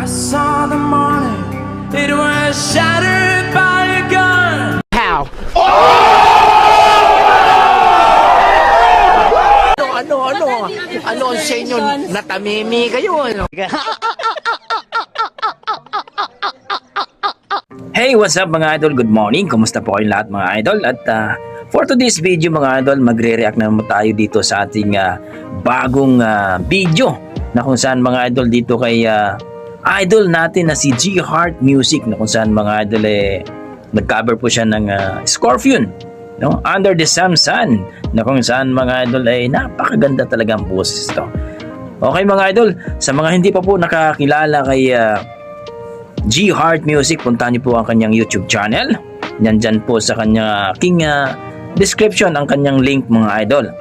saw the morning, it was shattered by a gun. How? Ano ang sa inyo? Natamimi kayo, ano? Hey, what's up mga idol? Good morning. Kumusta po kayong lahat mga idol? At for today's video mga idol, magre-react naman tayo dito sa ating bagong video na kung saan mga idol dito kay idol natin na si G Heart Music, na kung saan mga idol nag-cover po siya ng Scorpion, no? Under the Same Sun, na kung saan mga idol ay napakaganda talaga ang boses ito. Okay mga idol, sa mga hindi pa po nakakilala kay G Heart Music, puntahan niyo po ang kanyang YouTube channel. Nandyan po sa kanyang description ang kanyang link mga idol.